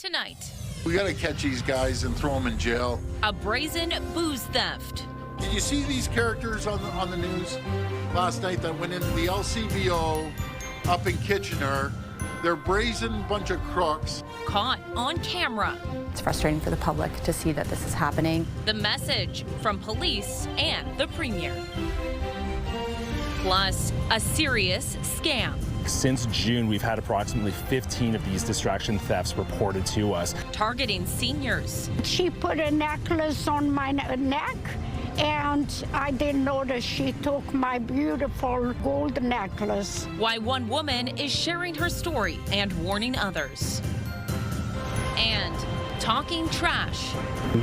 tonight. We got to catch these guys and throw them in jail. A brazen booze theft. Did you see these characters on the news last night that went into the LCBO up in Kitchener? They're brazen bunch of crooks. Caught on camera. It's frustrating for the public to see that this is happening. The message from police and the Premier. Plus, a serious scam. Since June, we've had approximately 15 of these distraction thefts reported to us. Targeting seniors. She put a necklace on my neck, and I didn't notice she took my beautiful gold necklace. Why one woman is sharing her story and warning others. And talking trash.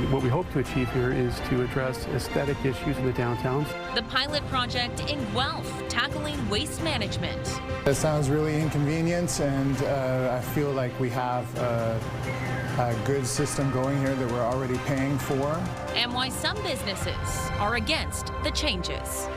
What we hope to achieve here is to address aesthetic issues in the downtowns. The pilot project in Guelph, tackling waste management. It sounds really inconvenient, and I feel like we have a good system going here that we're already paying for. And why some businesses are against the changes.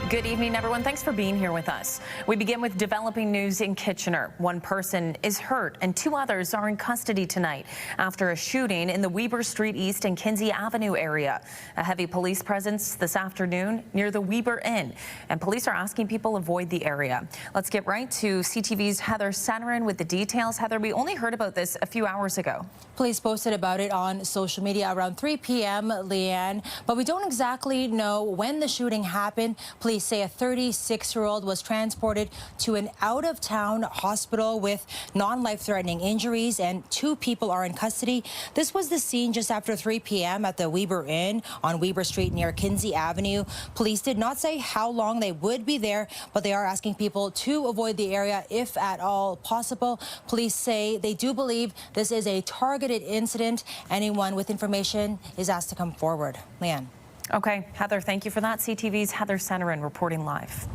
Good evening, everyone. Thanks for being here with us. We begin with developing news in Kitchener. One person is hurt and two others are in custody tonight after a shooting in the Weber Street East and Kinsey Avenue area. A heavy police presence this afternoon near the Weber Inn, and police are asking people avoid the area. Let's get right to CTV's Heather Sanarin with the details. Heather, we only heard about this a few hours ago. Police posted about it on social media around 3 p.m., Leanne, but we don't exactly know when the shooting happened. Police say a 36-year-old was transported to an out-of-town hospital with non-life-threatening injuries, and 2 people are in custody. This was the scene just after 3 p.m. at the Weber Inn on Weber Street near Kinsey Avenue. Police did not say how long they would be there, but they are asking people to avoid the area if at all possible. Police say they do believe this is a targeted incident. Anyone with information is asked to come forward. Leanne. Okay, Heather, thank you for that. CTV's Heather Sanarin reporting live.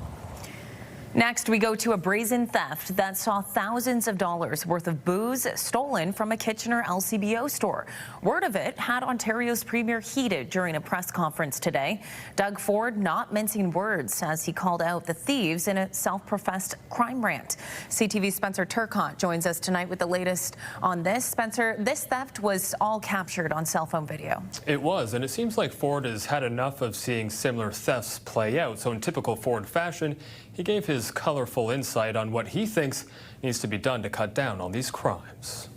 Next, we go to a brazen theft that saw thousands of dollars worth of booze stolen from a Kitchener LCBO store. Word of it had Ontario's Premier heated during a press conference today. Doug Ford not mincing words as he called out the thieves in a self-professed crime rant. CTV's Spencer Turcotte joins us tonight with the latest on this. Spencer, this theft was all captured on cell phone video. It was, and it seems like Ford has had enough of seeing similar thefts play out. So in typical Ford fashion, he gave his colorful insight on what he thinks needs to be done to cut down on these crimes.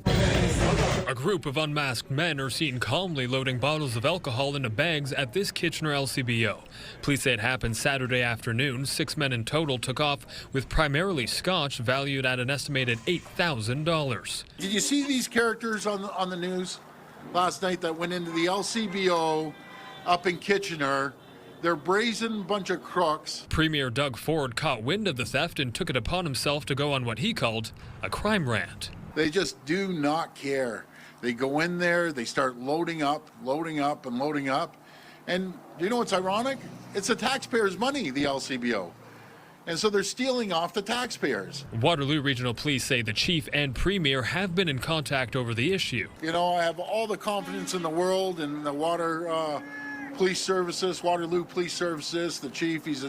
A group of unmasked men are seen calmly loading bottles of alcohol into bags at this Kitchener LCBO. Police say it happened Saturday afternoon. 6 men in total took off with primarily scotch valued at an estimated $8,000. Did you see these characters on the news last night that went into the LCBO up in Kitchener? They're brazen bunch of crooks. Premier Doug Ford caught wind of the theft and took it upon himself to go on what he called a crime rant. They just do not care. They go in there, they start loading up, and loading up. And you know what's ironic? It's the taxpayers' money, the LCBO. And so they're stealing off the taxpayers. Waterloo Regional Police say the chief and premier have been in contact over the issue. You know, I have all the confidence in the world in the Police Services, Waterloo Police Services, the chief, he's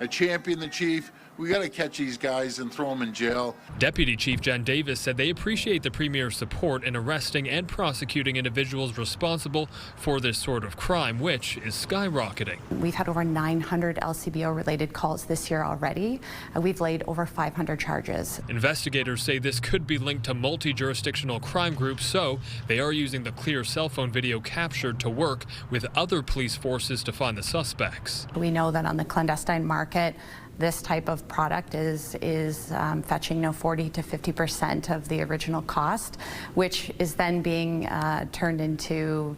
a champion, the chief. We got to catch these guys and throw them in jail. Deputy Chief Jen Davis said they appreciate the Premier's support in arresting and prosecuting individuals responsible for this sort of crime, which is skyrocketing. We've had over 900 LCBO-related calls this year already. We've laid over 500 charges. Investigators say this could be linked to multi-jurisdictional crime groups, so they are using the clear cell phone video captured to work with other police forces to find the suspects. We know that on the clandestine market, this type of product is fetching 40 to 50% of the original cost, which is then being turned into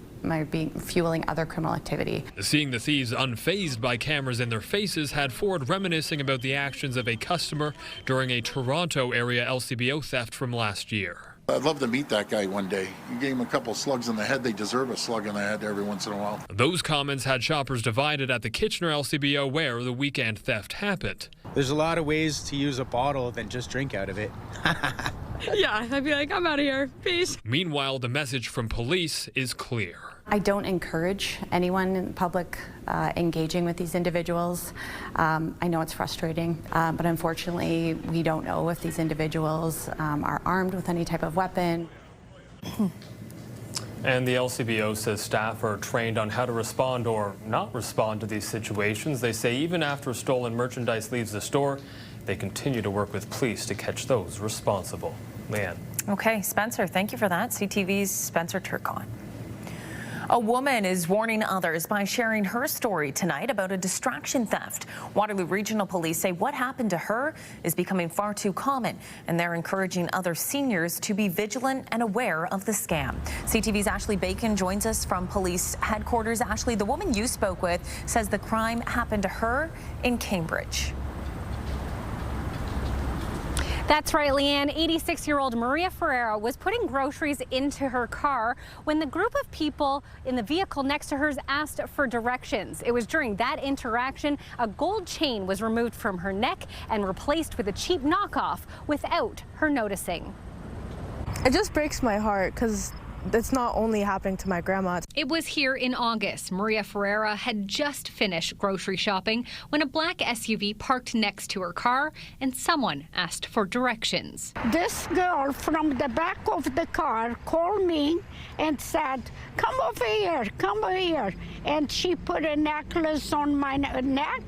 fueling other criminal activity. Seeing the thieves unfazed by cameras in their faces had Ford reminiscing about the actions of a customer during a Toronto area LCBO theft from last year. I'd love to meet that guy one day. You gave him a couple slugs in the head. They deserve a slug in the head every once in a while. Those comments had shoppers divided at the Kitchener LCBO where the weekend theft happened. There's a lot of ways to use a bottle than just drink out of it. Yeah, I'd be like, I'm out of here. Peace. Meanwhile, the message from police is clear. I don't encourage anyone in public engaging with these individuals. I know it's frustrating, but unfortunately we don't know if these individuals are armed with any type of weapon. And the LCBO says staff are trained on how to respond or not respond to these situations. They say even after stolen merchandise leaves the store, they continue to work with police to catch those responsible. Leanne. Okay, Spencer, thank you for that. CTV's Spencer Turcott. A woman is warning others by sharing her story tonight about a distraction theft. Waterloo Regional Police say what happened to her is becoming far too common, and they're encouraging other seniors to be vigilant and aware of the scam. CTV's Ashley Bacon joins us from police headquarters. Ashley, the woman you spoke with says the crime happened to her in Cambridge. That's right, Leanne. 86-year-old Maria Ferreira was putting groceries into her car when the group of people in the vehicle next to hers asked for directions. It was during that interaction a gold chain was removed from her neck and replaced with a cheap knockoff without her noticing. It just breaks my heart because it's not only happening to my grandma. It was here in August. Maria Ferreira had just finished grocery shopping when a black SUV parked next to her car and someone asked for directions. This girl from the back of the car called me and said, come over here, come over here. And she put a necklace on my neck,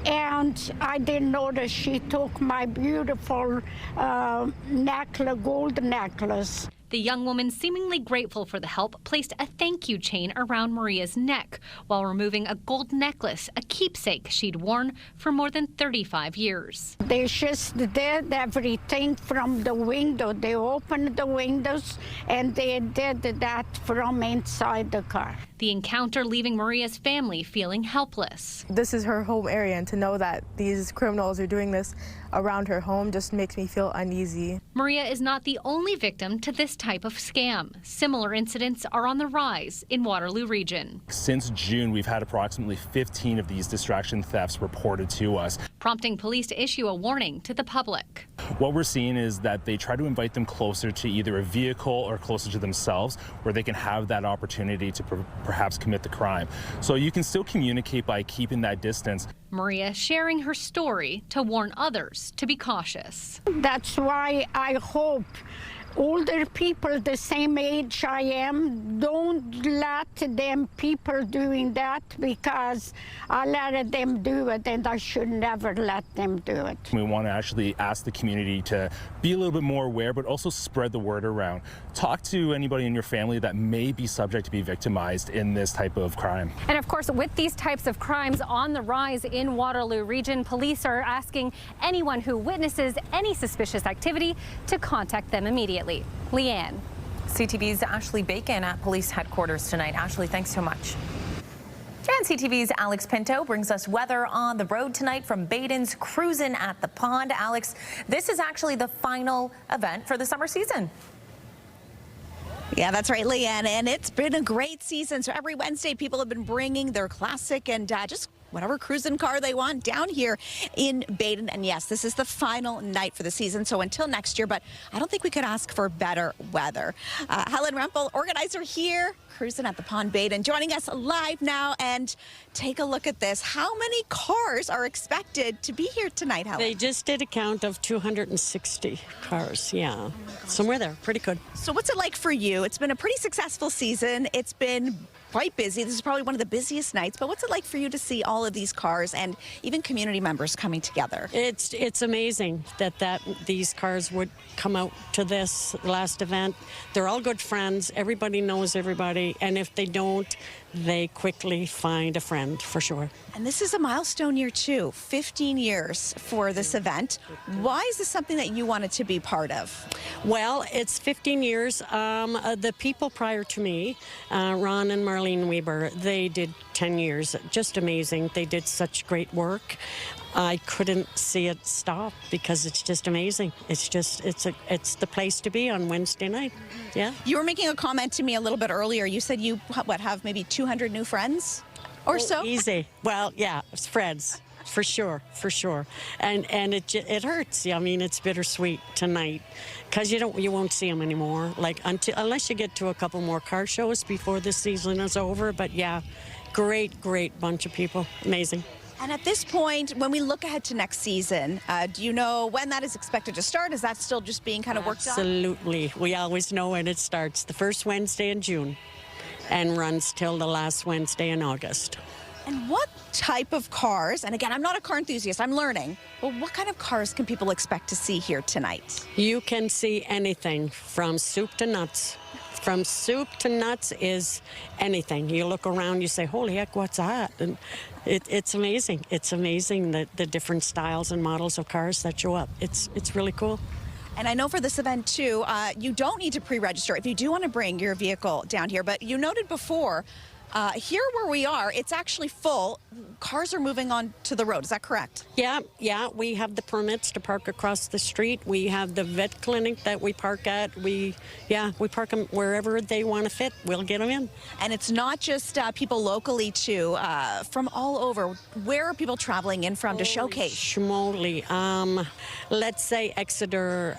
and I didn't notice she took my beautiful gold necklace. The young woman, seemingly grateful for the help, placed a thank you chain around Maria's neck while removing a gold necklace, a keepsake she'd worn for more than 35 years. They just did everything from the window. They opened the windows and they did that from inside the car. The encounter leaving Maria's family feeling helpless. This is her home area, and to know that these criminals are doing this around her home just makes me feel uneasy. Maria is not the only victim to this type of scam. Similar incidents are on the rise in Waterloo Region. Since June, we've had approximately 15 of these distraction thefts reported to us, prompting police to issue a warning to the public. What we're seeing is that they try to invite them closer to either a vehicle or closer to themselves, where they can have that opportunity to perhaps commit the crime. So you can still communicate by keeping that distance. Maria sharing her story to warn others to be cautious. That's why I hope older people the same age I am, don't let them people doing that, because I let them do it and I should never let them do it. We want to actually ask the community to be a little bit more aware, but also spread the word around. Talk to anybody in your family that may be subject to be victimized in this type of crime. And of course, with these types of crimes on the rise in Waterloo Region, police are asking anyone who witnesses any suspicious activity to contact them immediately. Leanne. CTV's Ashley Bacon at police headquarters tonight. Ashley, thanks so much. And CTV's Alex Pinto brings us weather on the road tonight from Baden's Cruisin' at the Pond. Alex, this is actually the final event for the summer season. Yeah, that's right, Leanne, and it's been a great season. So every Wednesday, people have been bringing their classic and just whatever cruising car they want down here in Baden. And yes, this is the final night for the season, so until next year, but I don't think we could ask for better weather. Helen Rempel, organizer here, Cruising at the Pond Baden, joining us live now, and take a look at this. How many cars are expected to be here tonight, Helen? They just did a count of 260 cars, yeah, somewhere there, pretty good. So what's it like for you? It's been a pretty successful season. It's been quite busy. This is probably one of the busiest nights, but what's it like for you to see all of these cars and even community members coming together? It's amazing that these cars would come out to this last event. They're all good friends. Everybody knows everybody, and if they don't, they quickly find a friend for sure. And this is a milestone year too, 15 years for this event. Why is this something that you wanted to be part of? Well, it's 15 years. The people prior to me, Ron and Marlene Weber, they did 10 years. Just amazing. They did such great work. I couldn't see it stop because it's just amazing. It's the place to be on Wednesday night. Yeah. You were making a comment to me a little bit earlier. You said you have maybe 200 new friends or so? Easy. Well, yeah, it's friends. for sure, for sure. And it hurts. I mean, it's bittersweet tonight because you won't see them anymore. Like unless you get to a couple more car shows before this season is over. But yeah, great bunch of people. Amazing. And at this point, when we look ahead to next season, do you know when that is expected to start? Is that still just being kind of worked on? Absolutely. We always know when it starts. The first Wednesday in June and runs till the last Wednesday in August. And what type of cars, and again, I'm not a car enthusiast, I'm learning, but what kind of cars can people expect to see here tonight? You can see anything from soup to nuts. From soup to nuts is anything. You look around, you say, holy heck, what's that? And it's amazing. It's amazing the different styles and models of cars that show up. It's really cool. And I know for this event, too, you don't need to pre-register if you do want to bring your vehicle down here. But you noted before, here where we are, it's actually full. Cars are moving on to the road. Is that correct? Yeah. We have the permits to park across the street. We have the vet clinic that we park at. We park them wherever they want to fit. We'll get them in. And it's not just people locally, too, from all over. Where are people traveling in from to showcase? Schmoly. Let's say Exeter,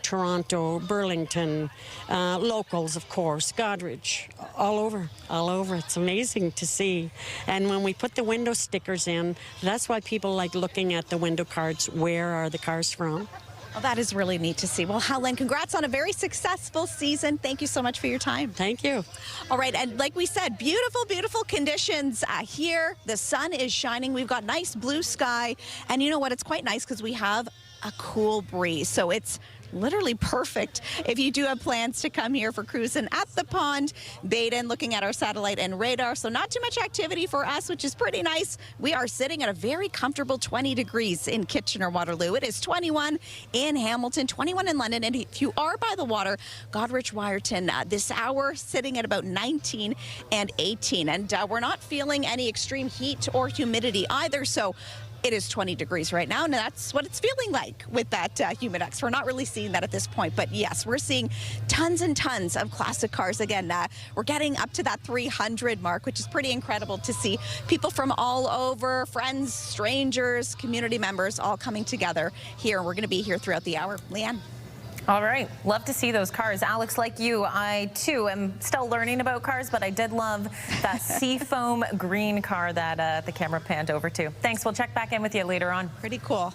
Toronto, Burlington, locals, of course, Goderich, all over. It's amazing to see. And when we put the window stickers in, that's why people like looking at the window cards. Where are the cars from? Well, that is really neat to see. Well, Helen, congrats on a very successful season. Thank you so much for your time. Thank you. All right, and like we said, beautiful conditions here. The sun is shining. We've got nice blue sky. And you know what? It's quite nice because we have a cool breeze. So it's literally perfect if you do have plans to come here for cruising at the pond, Baden, looking at our satellite and radar. So not too much activity for us, which is pretty nice. We are sitting at a very comfortable 20 degrees in Kitchener-Waterloo. It is 21 in Hamilton, 21 in London. And if you are by the water, Goderich, Walkerton, this hour sitting at about 19 and 18. And we're not feeling any extreme heat or humidity either. So it is 20 degrees right now, and that's what it's feeling like with that Humidex. We're not really seeing that at this point, but yes, we're seeing tons and tons of classic cars. Again, we're getting up to that 300 mark, which is pretty incredible to see people from all over, friends, strangers, community members, all coming together here. We're going to be here throughout the hour. Leanne. All right. Love to see those cars. Alex, like you, I, too, am still learning about cars, but I did love that seafoam green car that the camera panned over to. Thanks. We'll check back in with you later on. Pretty cool.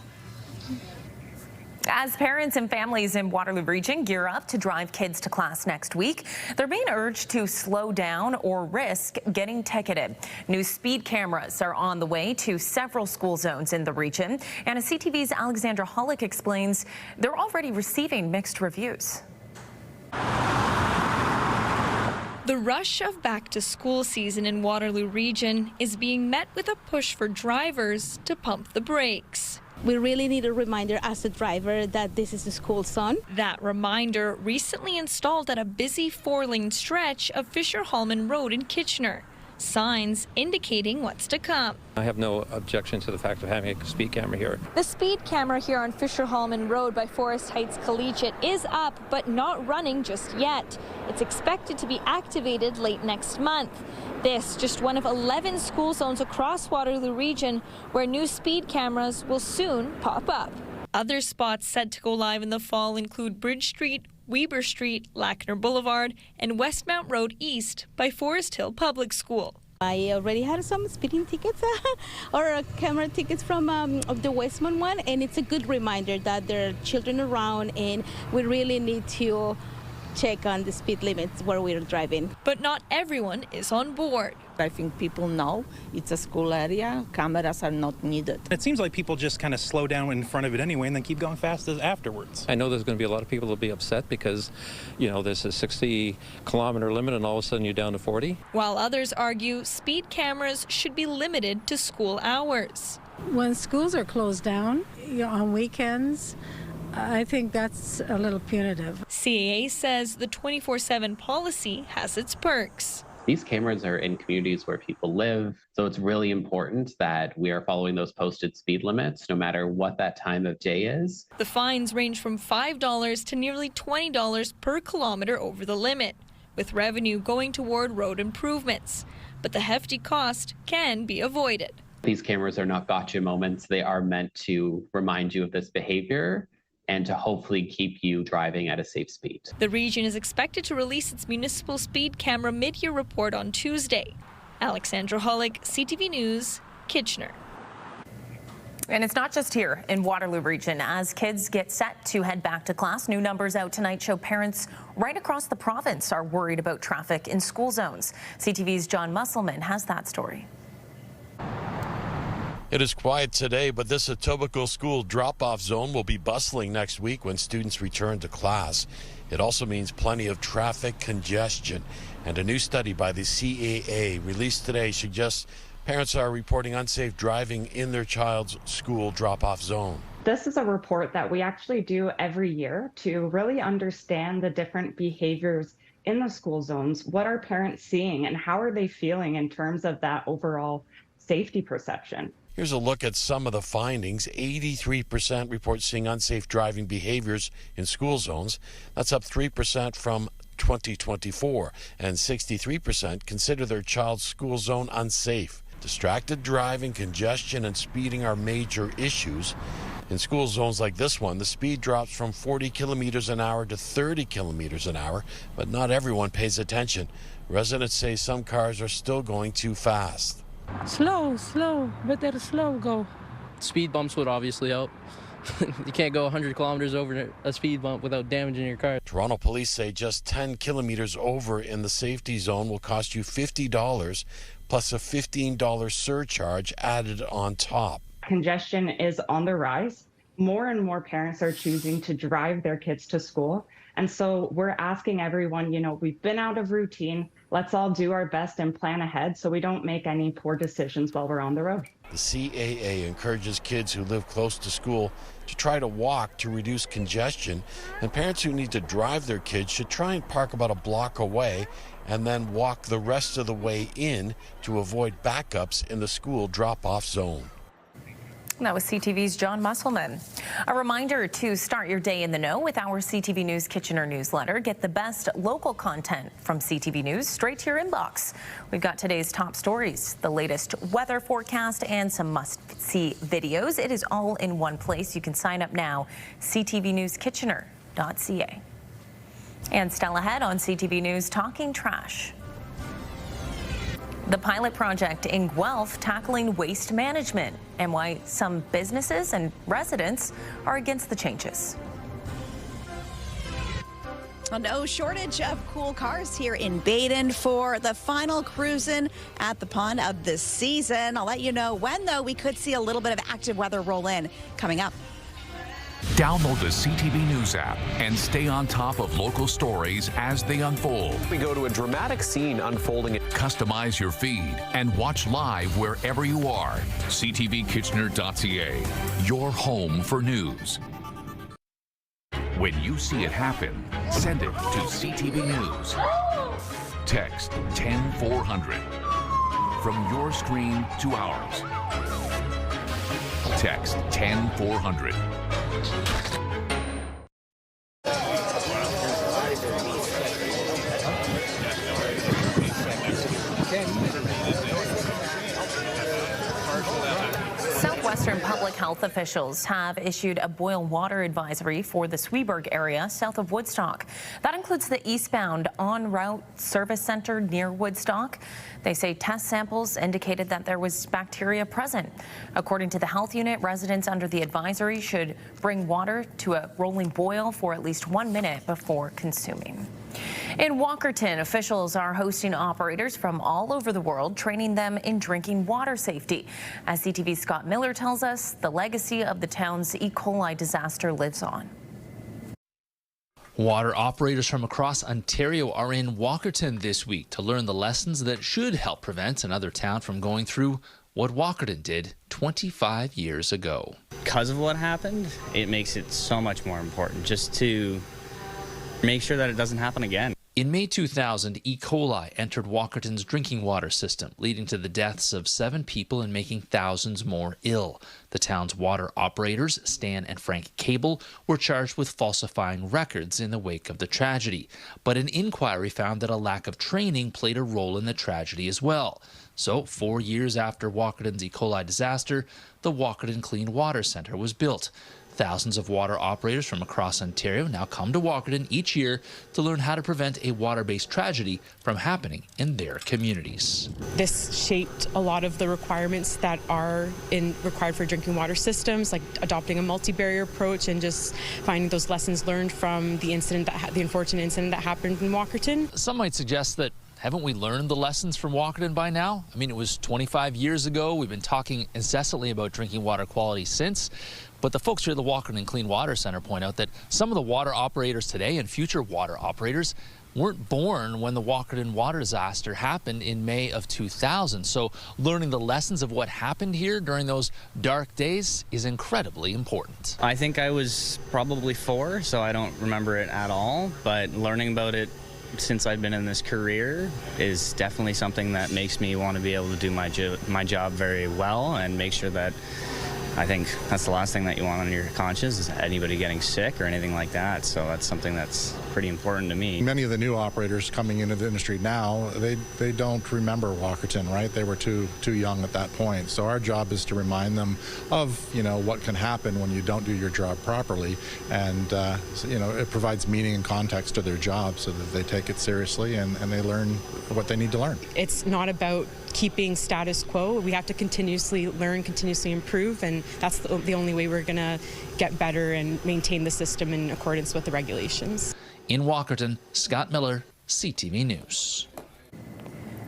As parents and families in Waterloo Region gear up to drive kids to class next week, they're being urged to slow down or risk getting ticketed. New speed cameras are on the way to several school zones in the region. And as CTV's Alexandra Hollick explains, they're already receiving mixed reviews. The rush of back-to-school season in Waterloo Region is being met with a push for drivers to pump the brakes. We really need a reminder as a driver that this is the school zone. That reminder recently installed at a busy 4-lane stretch of Fisher-Hallman Road in Kitchener. Signs indicating what's to come. I have no objection to the fact of having a speed camera here. The speed camera here on Fisher-Hallman Road by Forest Heights Collegiate is up, but not running just yet. It's expected to be activated late next month. This just one of 11 school zones across Waterloo Region where new speed cameras will soon pop up. Other spots set to go live in the fall include Bridge Street, Weber Street, Lackner Boulevard, and Westmount Road East by Forest Hill Public School. I already had some speeding tickets or camera tickets from the Westmount one, and it's a good reminder that there are children around and we really need to check on the speed limits where we're driving. But not everyone is on board. I think people know it's a school area, cameras are not needed. It seems like people just kind of slow down in front of it anyway and then keep going fast afterwards. I know there's going to be a lot of people that'll be upset because, you know, there's a 60-kilometer limit and all of a sudden you're down to 40. While others argue speed cameras should be limited to school hours. When schools are closed down, on weekends, I think that's a little punitive. CAA says the 24/7 policy has its perks. These cameras are in communities where people live, so it's really important that we are following those posted speed limits no matter what that time of day is. The fines range from $5 to nearly $20 per kilometer over the limit, with revenue going toward road improvements. But the hefty cost can be avoided. These cameras are not gotcha moments. They are meant to remind you of this behavior and to hopefully keep you driving at a safe speed. The region is expected to release its municipal speed camera mid-year report on Tuesday. Alexandra Hollig, CTV News, Kitchener. And it's not just here in Waterloo region. As kids get set to head back to class, new numbers out tonight show parents right across the province are worried about traffic in school zones. CTV's John Musselman has that story. It is quiet today, but this Etobicoke school drop-off zone will be bustling next week when students return to class. It also means plenty of traffic congestion. And a new study by the CAA released today suggests parents are reporting unsafe driving in their child's school drop-off zone. This is a report that we actually do every year to really understand the different behaviors in the school zones. What are parents seeing and how are they feeling in terms of that overall safety perception? Here's a look at some of the findings. 83% report seeing unsafe driving behaviors in school zones. That's up 3% from 2024. And 63% consider their child's school zone unsafe. Distracted driving, congestion, and speeding are major issues. In school zones like this one, the speed drops from 40 kilometers an hour to 30 kilometers an hour, but not everyone pays attention. Residents say some cars are still going too fast. Slow, better slow go. Speed bumps would obviously help. You can't go 100 kilometers over a speed bump without damaging your car. Toronto police say just 10 kilometers over in the safety zone will cost you $50 plus a $15 surcharge added on top. Congestion is on the rise. More and more parents are choosing to drive their kids to school. And so we're asking everyone, we've been out of routine. Let's all do our best and plan ahead so we don't make any poor decisions while we're on the road. The CAA encourages kids who live close to school to try to walk to reduce congestion, and parents who need to drive their kids should try and park about a block away and then walk the rest of the way in to avoid backups in the school drop-off zone. That was CTV's John Musselman. A reminder to start your day in the know with our CTV News Kitchener newsletter. Get the best local content from CTV News straight to your inbox. We've got today's top stories, the latest weather forecast, and some must-see videos. It is all in one place. You can sign up now, ctvnewskitchener.ca. And still ahead on CTV News, Talking Trash. The pilot project in Guelph tackling waste management and why some businesses and residents are against the changes. No shortage of cool cars here in Baden for the final cruising at the pond of the season. I'll let you know when, though, we could see a little bit of active weather roll in coming up. Download the CTV News app and stay on top of local stories as they unfold. We go to a dramatic scene unfolding. Customize your feed and watch live wherever you are. ctvkitchener.ca, your home for news. When you see it happen, send it to CTV News. Text 10400. From your screen to ours. Text 10400. Southwestern public health officials have issued a boil water advisory for the Sweeburg area south of Woodstock. That includes the eastbound en route service center near Woodstock. They say test samples indicated that there was bacteria present. According to the health unit, residents under the advisory should bring water to a rolling boil for at least 1 minute before consuming. In Walkerton, officials are hosting operators from all over the world, training them in drinking water safety. As CTV's Scott Miller tells us, the legacy of the town's E. coli disaster lives on. Water operators from across Ontario are in Walkerton this week to learn the lessons that should help prevent another town from going through what Walkerton did 25 years ago. Because of what happened, it makes it so much more important just to make sure that it doesn't happen again. In May 2000, E. coli entered Walkerton's drinking water system, leading to the deaths of 7 people and making thousands more ill. The town's water operators, Stan and Frank Cable, were charged with falsifying records in the wake of the tragedy. But an inquiry found that a lack of training played a role in the tragedy as well. So 4 years after Walkerton's E. coli disaster, the Walkerton Clean Water Centre was built. Thousands of water operators from across Ontario now come to Walkerton each year to learn how to prevent a water-based tragedy from happening in their communities. This shaped a lot of the requirements that are required for drinking water systems, like adopting a multi-barrier approach and just finding those lessons learned from the unfortunate incident that happened in Walkerton. Some might suggest that haven't we learned the lessons from Walkerton by now? I mean, it was 25 years ago. We've been talking incessantly about drinking water quality since. But the folks here at the Walkerton Clean Water Centre point out that some of the water operators today and future water operators weren't born when the Walkerton water disaster happened in May of 2000. So learning the lessons of what happened here during those dark days is incredibly important. I think I was probably 4, so I don't remember it at all. But learning about it since I've been in this career is definitely something that makes me want to be able to do my job very well and make sure that I think that's the last thing that you want on your conscience is anybody getting sick or anything like that. So that's something that's pretty important to me. Many of the new operators coming into the industry now, they don't remember Walkerton, right? They were too young at that point. So our job is to remind them of, what can happen when you don't do your job properly. And, it provides meaning and context to their job so that they take it seriously and they learn what they need to learn. It's not about keeping status quo. We have to continuously learn, continuously improve, and that's the only way we're going to get better and maintain the system in accordance with the regulations. In Walkerton, Scott Miller, CTV News.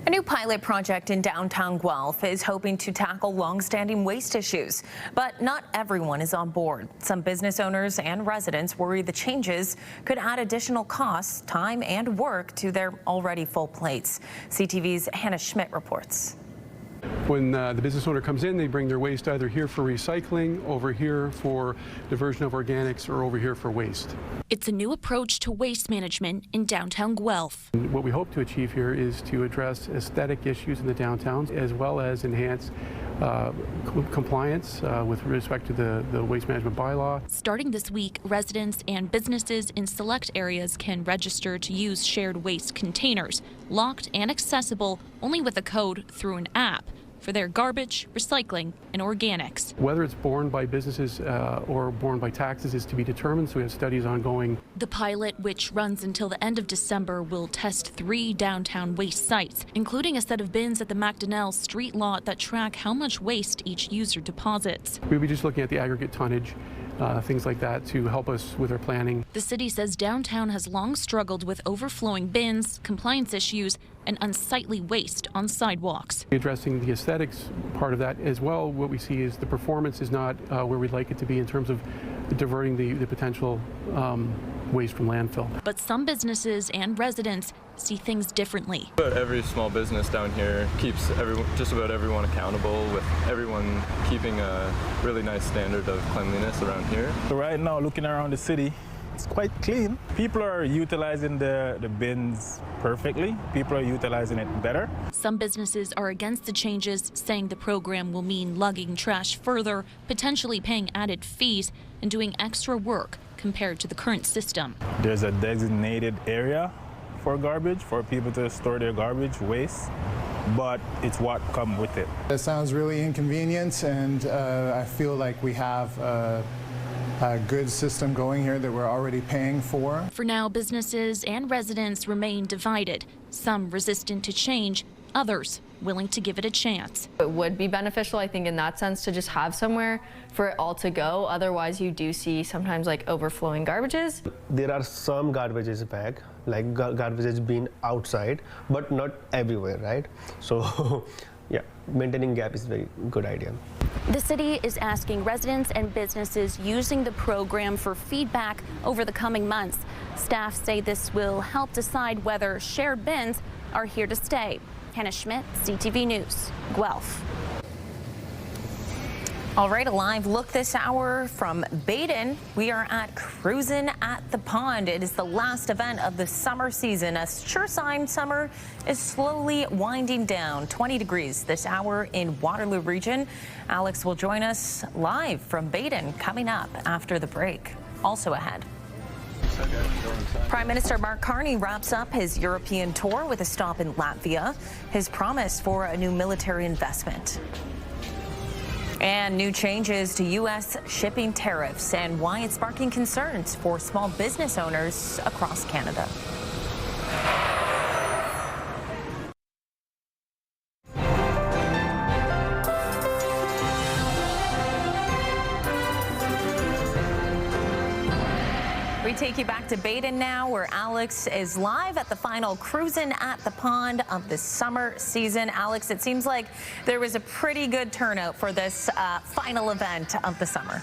A new pilot project in downtown Guelph is hoping to tackle long-standing waste issues, but not everyone is on board. Some business owners and residents worry the changes could add additional costs, time, and work to their already full plates. CTV's Hannah Schmidt reports. When the business owner comes in, they bring their waste either here for recycling, over here for diversion of organics, or over here for waste. It's a new approach to waste management in downtown Guelph. And what we hope to achieve here is to address aesthetic issues in the downtown, as well as enhance compliance with respect to the waste management bylaw. Starting this week, residents and businesses in select areas can register to use shared waste containers, locked and accessible only with a code through an app, for their garbage, recycling, and organics. Whether it's borne by businesses or borne by taxes is to be determined, so we have studies ongoing. The pilot, which runs until the end of December, will test 3 downtown waste sites, including a set of bins at the MacDonnell Street lot that track how much waste each user deposits. We'll be just looking at the aggregate tonnage, things like that, to help us with our planning. The city says downtown has long struggled with overflowing bins, compliance issues, and unsightly waste on sidewalks. Addressing the aesthetics part of that as well, what we see is the performance is not where we'd like it to be in terms of diverting the potential waste from landfill. But some businesses and residents see things differently. Every small business down here keeps just about everyone accountable, with everyone keeping a really nice standard of cleanliness around here. So right now, looking around the city, it's quite clean. People are utilizing the bins perfectly. People are utilizing it better. Some businesses are against the changes, saying the program will mean lugging trash further, potentially paying added fees, and doing extra work compared to the current system. There's a designated area for garbage, for people to store their garbage waste, but it's what comes with it. It sounds really inconvenient, and I feel like we have a good system going here that we're already paying for. For now, businesses and residents remain divided, some resistant to change, others willing to give it a chance. It would be beneficial, I think, in that sense, to just have somewhere for it all to go. Otherwise, you do see sometimes like overflowing garbages. There are some garbages back, like garbages being outside, but not everywhere, right? So yeah, maintaining gap is a very good idea. The city is asking residents and businesses using the program for feedback over the coming months. Staff say this will help decide whether shared bins are here to stay. Hannah Schmidt, CTV News, Guelph. All right, a live look this hour from Baden. We are at Cruisin' at the Pond. It is the last event of the summer season. A sure sign summer is slowly winding down. 20 degrees this hour in Waterloo region. Alex will join us live from Baden coming up after the break. Also ahead. Prime Minister Mark Carney wraps up his European tour with a stop in Latvia, his promise for a new military investment. And new changes to U.S. shipping tariffs and why it's sparking concerns for small business owners across Canada. We take you back to Baden now, where Alex is live at the final Cruisin' at the Pond of the summer season. Alex, it seems like there was a pretty good turnout for this final event of the summer.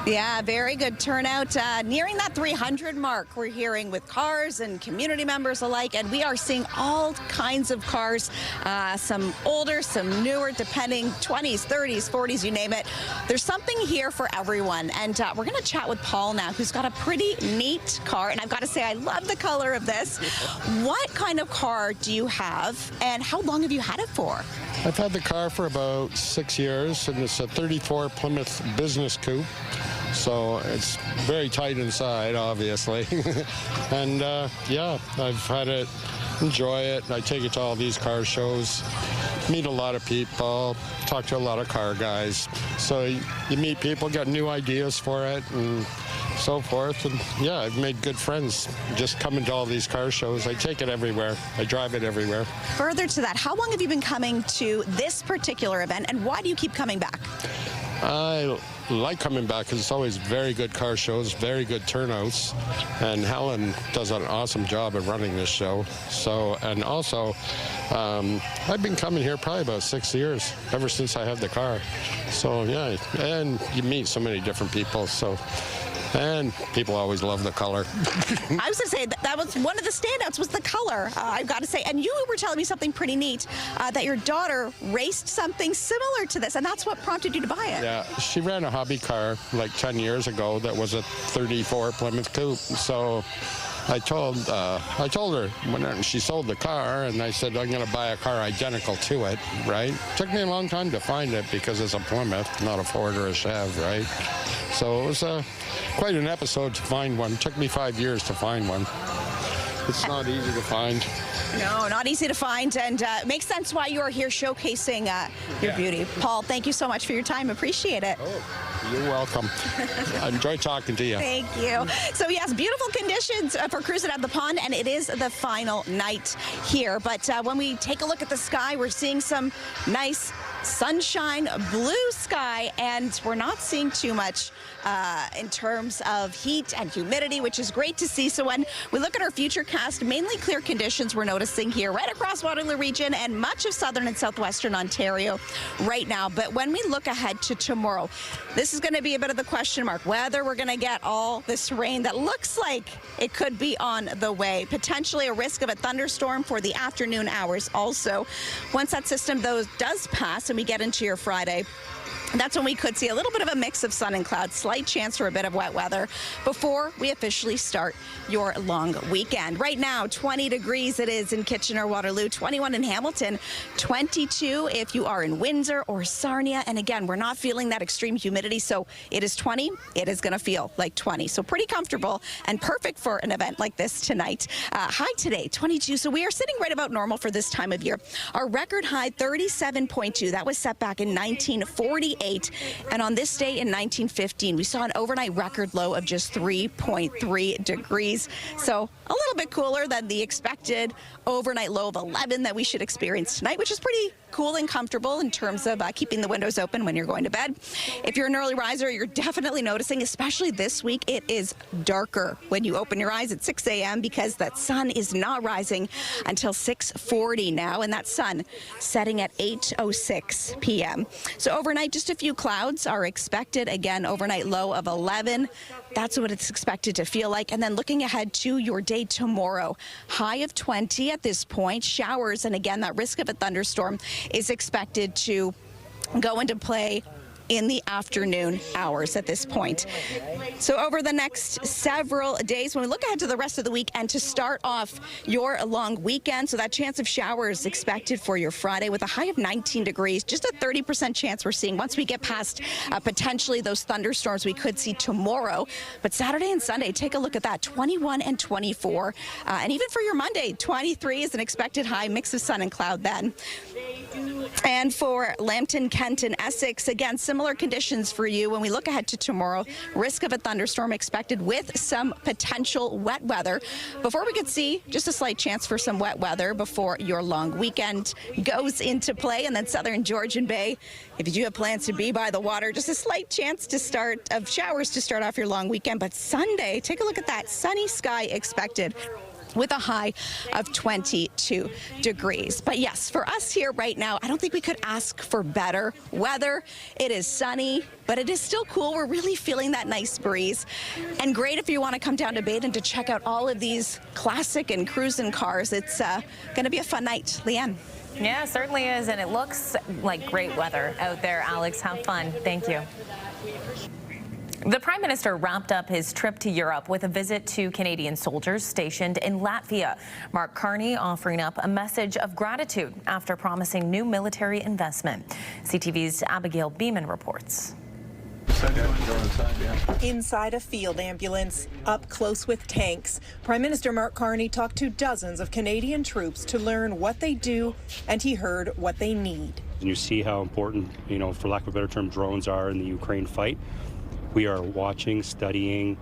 Yeah, very good turnout. Nearing that 300 mark, we're hearing, with cars and community members alike, and we are seeing all kinds of cars, some older, some newer, depending, 20s, 30s, 40s, you name it. There's something here for everyone, and we're going to chat with Paul now, who's got a pretty neat car, and I've got to say, I love the color of this. What kind of car do you have, and how long have you had it for? I've had the car for about 6 years, and it's a 34 Plymouth Business Coupe. So it's very tight inside, obviously. And yeah, I've had it, enjoy it. I take it to all these car shows, meet a lot of people, talk to a lot of car guys. So you meet people, get new ideas for it, and so forth. And yeah, I've made good friends just coming to all these car shows. I take it everywhere. I drive it everywhere. Further to that, how long have you been coming to this particular event, and why do you keep coming back? I like coming back because it's always very good car shows, very good turnouts, and Helen does an awesome job of running this show. So, and also, I've been coming here probably about 6 years, ever since I had the car. So yeah, and you meet so many different people, so. And people always love the color. I was going to say that was one of the standouts, was the color, I've got to say. And you were telling me something pretty neat, that your daughter raced something similar to this, and that's what prompted you to buy it. Yeah, she ran a hobby car like 10 years ago that was a 34 Plymouth Coupe. So I told her when she sold the car, and I said, I'm going to buy a car identical to it, right? Took me a long time to find it because it's a Plymouth, not a Ford or a Chev, right? So it was quite an episode to find one. It took me 5 years to find one. It's not easy to find. No, not easy to find, and it makes sense why you are here showcasing your beauty. Paul, thank you so much for your time. Appreciate it. Oh, you're welcome. I enjoy talking to you. Thank you. So yes, beautiful conditions for Cruising at the Pond, and it is the final night here. But when we take a look at the sky, we're seeing some nice sunshine, blue sky, and we're not seeing too much in terms of heat and humidity, which is great to see. So when we look at our future cast, mainly clear conditions we're noticing here right across Waterloo region and much of southern and southwestern Ontario right now. But when we look ahead to tomorrow, this is going to be a bit of the question mark, whether we're going to get all this rain that looks like it could be on the way. Potentially a risk of a thunderstorm for the afternoon hours also. Once that system, though, does pass and we get into your Friday, that's when we could see a little bit of a mix of sun and clouds, slight chance for a bit of wet weather before we officially start your long weekend. Right now, 20 degrees it is in Kitchener, Waterloo, 21 in Hamilton, 22 if you are in Windsor or Sarnia. And again, we're not feeling that extreme humidity, so it is 20. It is going to feel like 20. So pretty comfortable and perfect for an event like this tonight. High today, 22. So we are sitting right about normal for this time of year. Our record high, 37.2. That was set back in 1948. And on this day in 1915, we saw an overnight record low of just 3.3 degrees. So a little bit cooler than the expected overnight low of 11 that we should experience tonight, which is pretty cool and comfortable in terms of keeping the windows open when you're going to bed. If you're an early riser, you're definitely noticing, especially this week, it is darker when you open your eyes at 6 a.m. because that sun is not rising until 6:40 now, and that sun setting at 8:06 p.m. So overnight, just a few clouds are expected. Again, overnight low of 11. That's what it's expected to feel like. And then looking ahead to your day tomorrow, high of 20 at this point, showers, and again, that risk of a thunderstorm is expected to go into play in the afternoon hours at this point. So over the next several days, when we look ahead to the rest of the week and to start off your long weekend, so that chance of showers expected for your Friday with a high of 19 degrees, just a 30% chance we're seeing once we get past potentially those thunderstorms we could see tomorrow. But Saturday and Sunday, take a look at that, 21 and 24. And even for your Monday, 23 is an expected high, mix of sun and cloud then. And for Lambton, Kent, and Essex, again, similar conditions for you. When we look ahead to tomorrow, risk of a thunderstorm expected with some potential wet weather. Before we could see just a slight chance for some wet weather before your long weekend goes into play. And then southern Georgian Bay, if you do have plans to be by the water, just a slight chance to start of showers to start off your long weekend. But Sunday, take a look at that, sunny sky expected with a high of 22 degrees. But yes, for us here right now, I don't think we could ask for better weather. It is sunny, but it is still cool. We're really feeling that nice breeze. And great if you want to come down to Baden to check out all of these classic and cruising cars. It's going to be a fun night. Leanne. Yeah, certainly is, and it looks like great weather out there, Alex. Have fun. Thank you. The Prime Minister wrapped up his trip to Europe with a visit to Canadian soldiers stationed in Latvia. Mark Carney offering up a message of gratitude after promising new military investment. CTV's Abigail Beeman reports. Inside a field ambulance, up close with tanks, Prime Minister Mark Carney talked to dozens of Canadian troops to learn what they do, and he heard what they need. And you see how important, for lack of a better term, drones are in the Ukraine fight. We are watching, studying,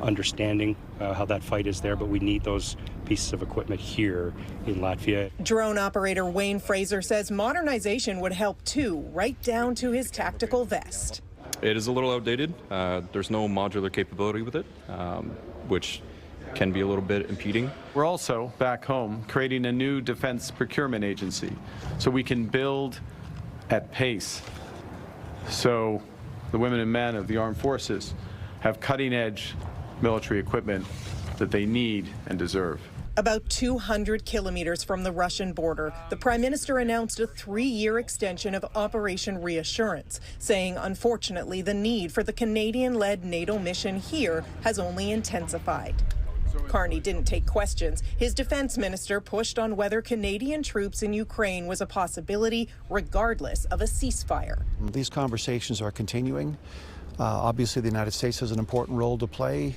understanding how that fight is there, but we need those pieces of equipment here in Latvia. Drone operator Wayne Fraser says modernization would help too, right down to his tactical vest. It is a little outdated. There's no modular capability with it, which can be a little bit impeding. We're also, back home, creating a new defense procurement agency so we can build at pace. So the women and men of the armed forces have cutting-edge military equipment that they need and deserve. About 200 kilometers from the Russian border, the Prime Minister announced a 3-year extension of Operation Reassurance, saying, unfortunately, the need for the Canadian-led NATO mission here has only intensified. Carney didn't take questions. His defense minister pushed on whether Canadian troops in Ukraine was a possibility, regardless of a ceasefire. These conversations are continuing. Obviously, the United States has an important role to play.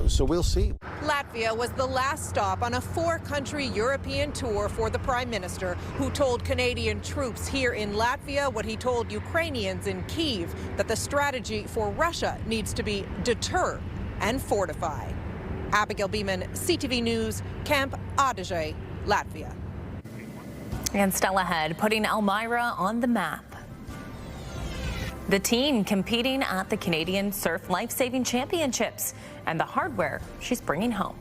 So we'll see. Latvia was the last stop on a 4-country European tour for the Prime Minister, who told Canadian troops here in Latvia what he told Ukrainians in Kyiv, that the strategy for Russia needs to be deter and fortify. Abigail Beeman, CTV News, Camp Adige, Latvia. And Stella Head putting Elmira on the map. The team competing at the Canadian Surf Life-Saving Championships and the hardware she's bringing home.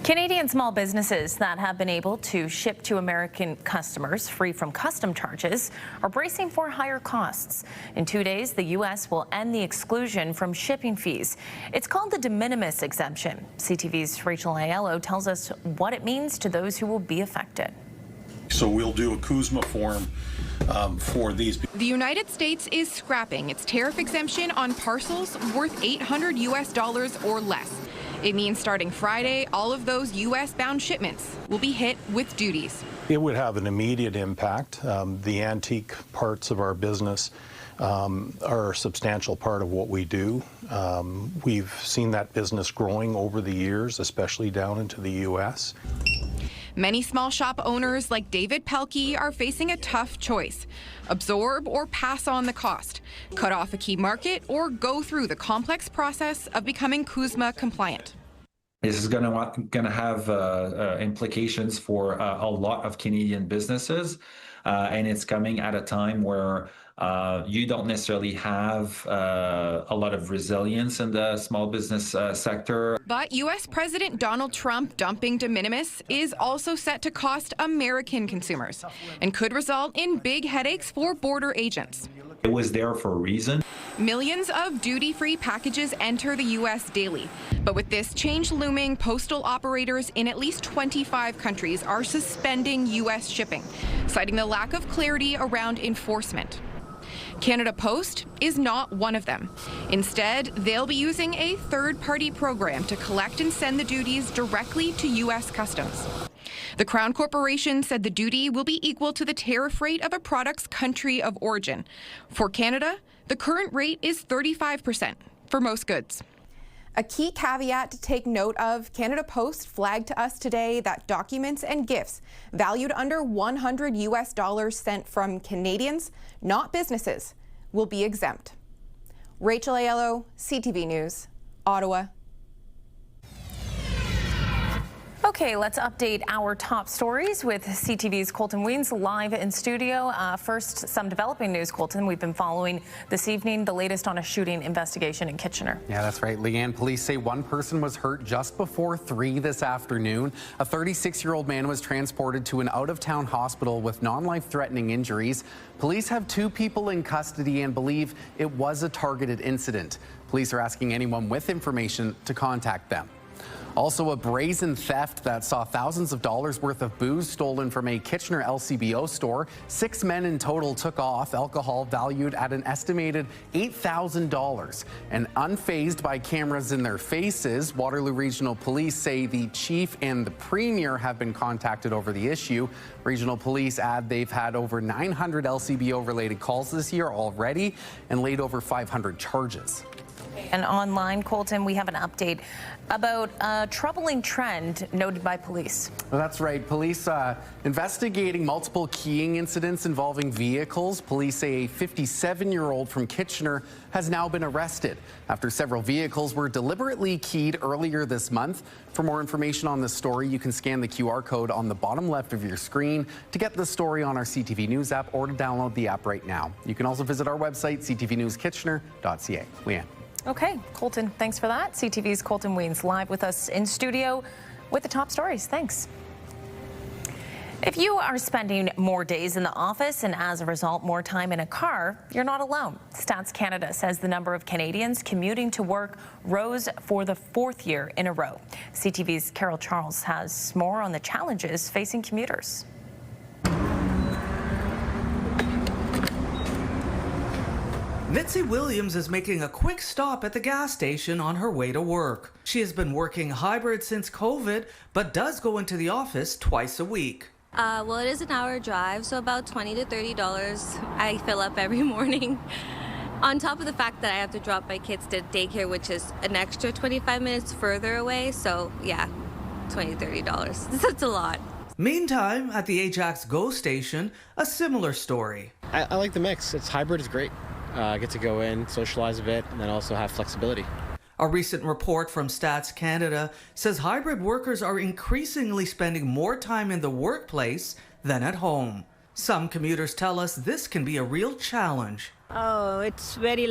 Canadian small businesses that have been able to ship to American customers free from custom charges are bracing for higher costs. In 2 days, the U.S. will end the exclusion from shipping fees. It's called the de minimis exemption. CTV's Rachel Aiello tells us what it means to those who will be affected. So we'll do a CUSMA form for these. The United States is scrapping its tariff exemption on parcels worth $800 US or less. It means starting Friday, all of those U.S.-bound shipments will be hit with duties. It would have an immediate impact. The antique parts of our business are a substantial part of what we do. We've seen that business growing over the years, especially down into the U.S. Many small shop owners like David Pelkey are facing a tough choice. Absorb or pass on the cost, cut off a key market, or go through the complex process of becoming CUSMA compliant. This is going to have implications for a lot of Canadian businesses, and it's coming at a time where you don't necessarily have a lot of resilience in the small business sector. But U.S. President Donald Trump dumping de minimis is also set to cost American consumers and could result in big headaches for border agents. It was there for a reason. Millions of duty-free packages enter the U.S. daily. But with this change looming, postal operators in at least 25 countries are suspending U.S. shipping, citing the lack of clarity around enforcement. Canada Post is not one of them. Instead, they'll be using a third-party program to collect and send the duties directly to U.S. Customs. The Crown Corporation said the duty will be equal to the tariff rate of a product's country of origin. For Canada, the current rate is 35% for most goods. A key caveat to take note of, Canada Post flagged to us today that documents and gifts valued under $100 US sent from Canadians, not businesses, will be exempt. Rachel Aiello, CTV News, Ottawa. Okay, let's update our top stories with CTV's Colton Weens live in studio. First, some developing news, Colton. We've been following this evening the latest on a shooting investigation in Kitchener. Yeah, that's right, Leanne. Police say one person was hurt just before 3 this afternoon. A 36-year-old man was transported to an out-of-town hospital with non-life-threatening injuries. Police have 2 people in custody and believe it was a targeted incident. Police are asking anyone with information to contact them. Also, a brazen theft that saw thousands of dollars worth of booze stolen from a Kitchener LCBO store. 6 men in total took off alcohol valued at an estimated $8,000. And unfazed by cameras in their faces, Waterloo Regional Police say the chief and the premier have been contacted over the issue. Regional Police add they've had over 900 LCBO-related calls this year already and laid over 500 charges. And online, Colton, we have an update about a troubling trend noted by police. Well, that's right. Police investigating multiple keying incidents involving vehicles. Police say a 57-year-old from Kitchener has now been arrested after several vehicles were deliberately keyed earlier this month. For more information on this story, you can scan the QR code on the bottom left of your screen to get the story on our CTV News app or to download the app right now. You can also visit our website, ctvnewskitchener.ca. Leanne. Okay, Colton, thanks for that. CTV's Colton Weens live with us in studio with the top stories. Thanks. If you are spending more days in the office and as a result more time in a car, you're not alone. Stats Canada says the number of Canadians commuting to work rose for the 4th year in a row. CTV's Carol Charles has more on the challenges facing commuters. Mitzi Williams is making a quick stop at the gas station on her way to work. She has been working hybrid since COVID, but does go into the office twice a week. Well, it is an hour drive, so about $20 to $30 I fill up every morning. On top of the fact that I have to drop my kids to daycare, which is an extra 25 minutes further away, so yeah, $20 to $30. That's a lot. Meantime, at the Ajax GO station, a similar story. I like the mix. Hybrid is great. Get to go in, socialize a bit, and then also have flexibility. A recent report from Stats Canada says hybrid workers are increasingly spending more time in the workplace than at home. Some commuters tell us this can be a real challenge. Oh, it's very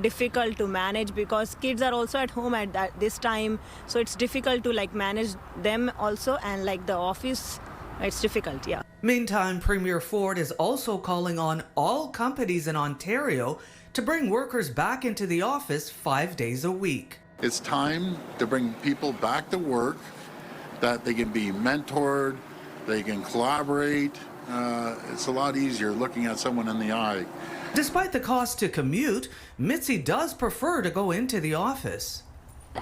difficult to manage because kids are also at home at this time, so it's difficult to manage them also, and the office, it's difficult, yeah. Meantime, Premier Ford is also calling on all companies in Ontario to bring workers back into the office 5 days a week. It's time to bring people back to work, that they can be mentored, they can collaborate. It's a lot easier looking at someone in the eye. Despite the cost to commute, Mitzi does prefer to go into the office.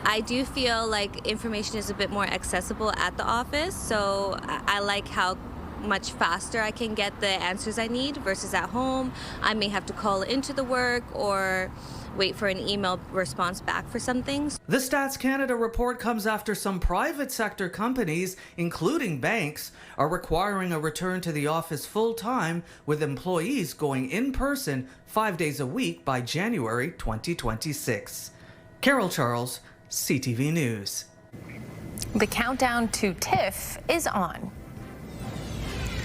I do feel like information is a bit more accessible at the office, so I like how much faster I can get the answers I need versus at home. I may have to call into the work or wait for an email response back for some things. The Stats Canada report comes after some private sector companies, including banks, are requiring a return to the office full-time, with employees going in person 5 days a week by January 2026. Carol Charles, CTV News. The countdown to TIFF is on.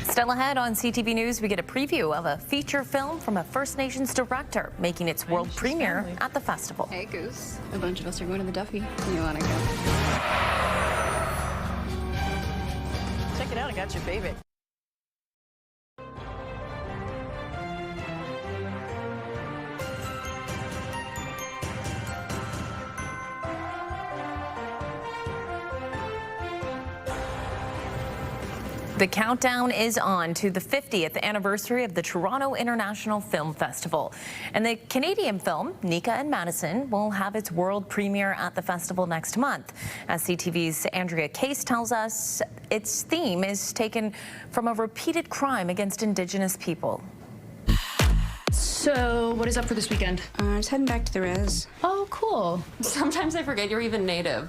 Still ahead on CTV News, we get a preview of a feature film from a First Nations director making its world premiere at the festival. Hey, Goose. A bunch of us are going to the Duffy. You want to go? Check it out. I got your favorite. The countdown is on to the 50th anniversary of the Toronto International Film Festival. And the Canadian film, Nika and Madison, will have its world premiere at the festival next month. As CTV's Andrea Case tells us, its theme is taken from a repeated crime against Indigenous people. So, what is up for this weekend? I was heading back to the res. Oh, cool. Sometimes I forget you're even native.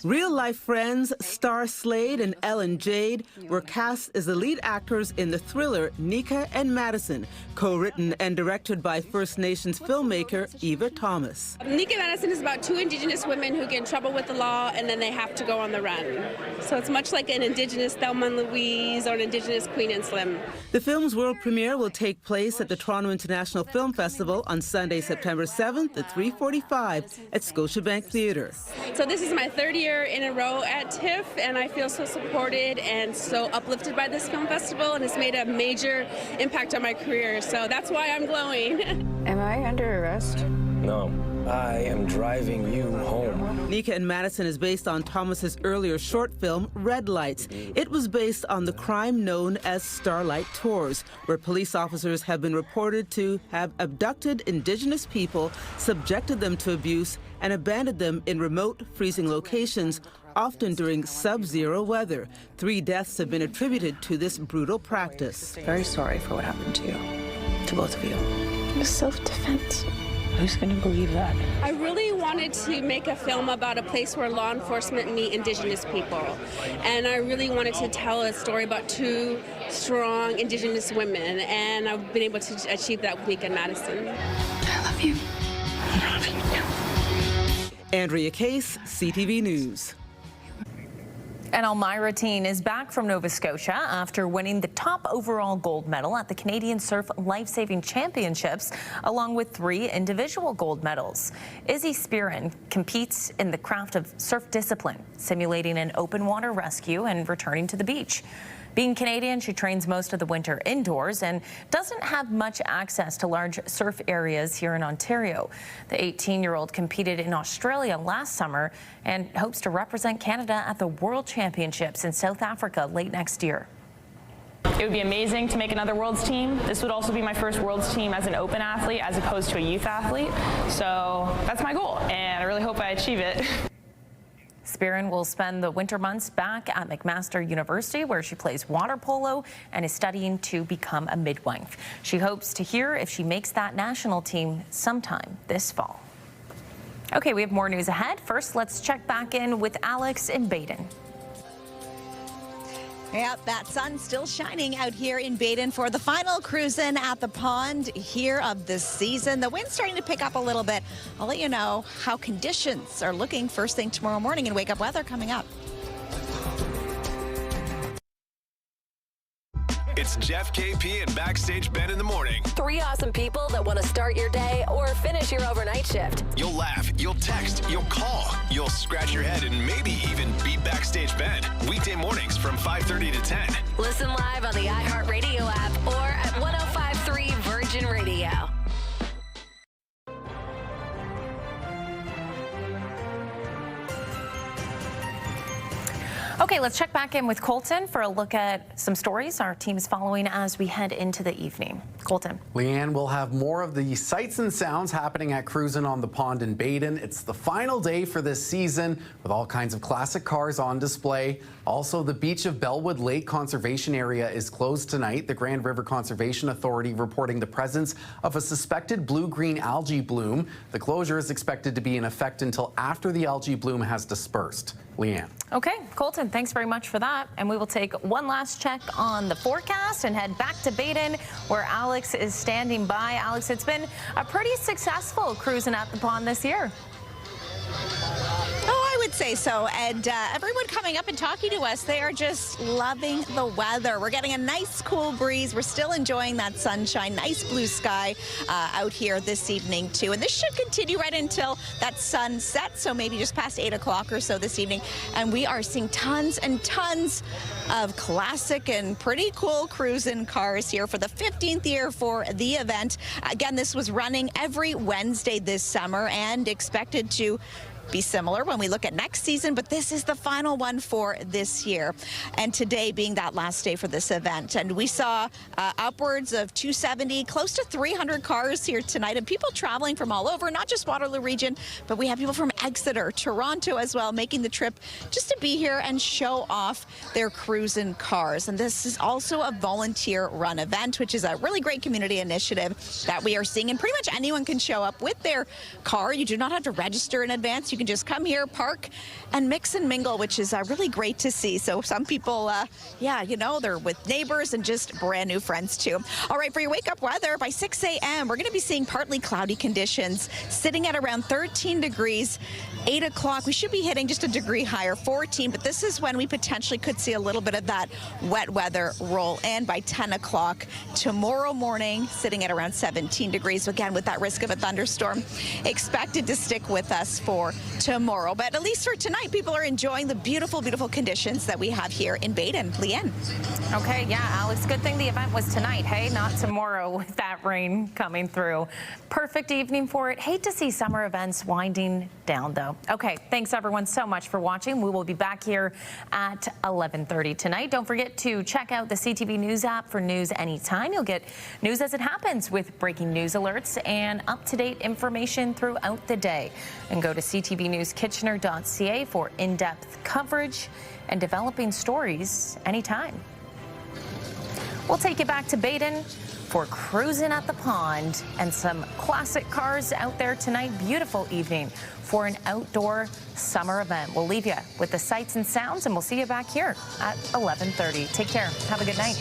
Real-life friends Star Slade and Ellen Jade were cast as the lead actors in the thriller Nika and Madison, co-written and directed by First Nations filmmaker Eva Thomas. Nika and Madison is about two Indigenous women who get in trouble with the law and then they have to go on the run. So it's much like an Indigenous Thelma and Louise or an Indigenous Queen and Slim. The film's world premiere will take place at the Toronto International Film Festival on Sunday, September 7th at 3:45 at Scotiabank Theatre. So this is my third year in a row at TIFF, and I feel so supported and so uplifted by this film festival, and it's made a major impact on my career. So that's why I'm glowing. Am I under arrest? No, I am driving you home. Nika and Madison is based on Thomas's earlier short film, Red Lights. It was based on the crime known as Starlight Tours, where police officers have been reported to have abducted Indigenous people, subjected them to abuse, and abandoned them in remote, freezing locations, often during sub-zero weather. 3 deaths have been attributed to this brutal practice. Very sorry for what happened to you, to both of you. It was self-defense. Who's going to believe that? I really wanted to make a film about a place where law enforcement meet Indigenous people. And I really wanted to tell a story about two strong Indigenous women. And I've been able to achieve that with Nika and Madison. I love you. I love you too. Andrea Case, CTV News. And Elmira Teen is back from Nova Scotia after winning the top overall gold medal at the Canadian Surf Life-Saving Championships, along with 3 individual gold medals. Izzy Spearin competes in the craft of surf discipline, simulating an open water rescue and returning to the beach. Being Canadian, she trains most of the winter indoors and doesn't have much access to large surf areas here in Ontario. The 18-year-old competed in Australia last summer and hopes to represent Canada at the World Championships in South Africa late next year. It would be amazing to make another Worlds team. This would also be my first Worlds team as an open athlete as opposed to a youth athlete. So that's my goal, and I really hope I achieve it. Spearin will spend the winter months back at McMaster University, where she plays water polo and is studying to become a midwife. She hopes to hear if she makes that national team sometime this fall. Okay, we have more news ahead. First, let's check back in with Alex in Baden. Yep, that sun's still shining out here in Baden for the final cruising at the pond here of this season. The wind's starting to pick up a little bit. I'll let you know how conditions are looking first thing tomorrow morning in Wake Up Weather coming up. It's Jeff, KP, and Backstage Ben in the morning. 3 awesome people that want to start your day or finish your overnight shift. You'll laugh, you'll text, you'll call, you'll scratch your head, and maybe even beat Backstage Ben. Weekday mornings from 5:30 to 10. Listen live on the iHeartRadio app or at 105.3 Virgin Radio. Okay, let's check back in with Colton for a look at some stories our team is following as we head into the evening. Colton. Leanne will have more of the sights and sounds happening at Cruisin' on the Pond in Baden. It's the final day for this season with all kinds of classic cars on display. Also, the beach of Bellwood Lake Conservation Area is closed tonight. The Grand River Conservation Authority reporting the presence of a suspected blue-green algae bloom. The closure is expected to be in effect until after the algae bloom has dispersed. Leanne. Okay, Colton, thanks very much for that. And we will take one last check on the forecast and head back to Baden, where Alex is standing by. Alex, it's been a pretty successful cruising at the pond this year. Oh, I would say so. And everyone coming up and talking to us, they are just loving the weather. We're getting a nice cool breeze. We're still enjoying that sunshine, nice blue sky out here this evening too. And this should continue right until that sun sets, so maybe just past 8 o'clock or so this evening. And we are seeing tons and tons of classic and pretty cool cruising cars here for the 15th year for the event. Again, this was running every Wednesday this summer and expected to be similar when we look at next season, but this is the final one for this year. And today being that last day for this event. And we saw upwards of 270, close to 300 cars here tonight, and people traveling from all over, not just Waterloo region, but we have people from Exeter, Toronto as well, making the trip just to be here and show off their cruising cars. And this is also a volunteer run event, which is a really great community initiative that we are seeing. And pretty much anyone can show up with their car. You do not have to register in advance. You can just come here, park, and mix and mingle, which is really great to see. So some people, yeah, you know, they're with neighbors and just brand new friends too. All right, for your wake-up weather, by 6 a.m., we're going to be seeing partly cloudy conditions, sitting at around 13 degrees. 8 o'clock, we should be hitting just a degree higher, 14, but this is when we potentially could see a little bit of that wet weather roll in. By 10 o'clock tomorrow morning, sitting at around 17 degrees, again with that risk of a thunderstorm expected to stick with us for tomorrow. But at least for tonight, people are enjoying the beautiful, beautiful conditions that we have here in Baden. Leanne. Okay, yeah, Alex, good thing the event was tonight, hey, not tomorrow with that rain coming through. Perfect evening for it. Hate to see summer events winding down, though. Okay, thanks everyone so much for watching. We will be back here at 11:30 tonight. Don't forget to check out the CTV News app for news anytime. You'll get news as it happens with breaking news alerts and up-to-date information throughout the day. And go to ctvnewskitchener.ca for in-depth coverage and developing stories anytime. We'll take you back to Baden for cruising at the pond and some classic cars out there tonight. Beautiful evening for an outdoor summer event. We'll leave you with the sights and sounds, and we'll see you back here at 11:30. Take care. Have a good night.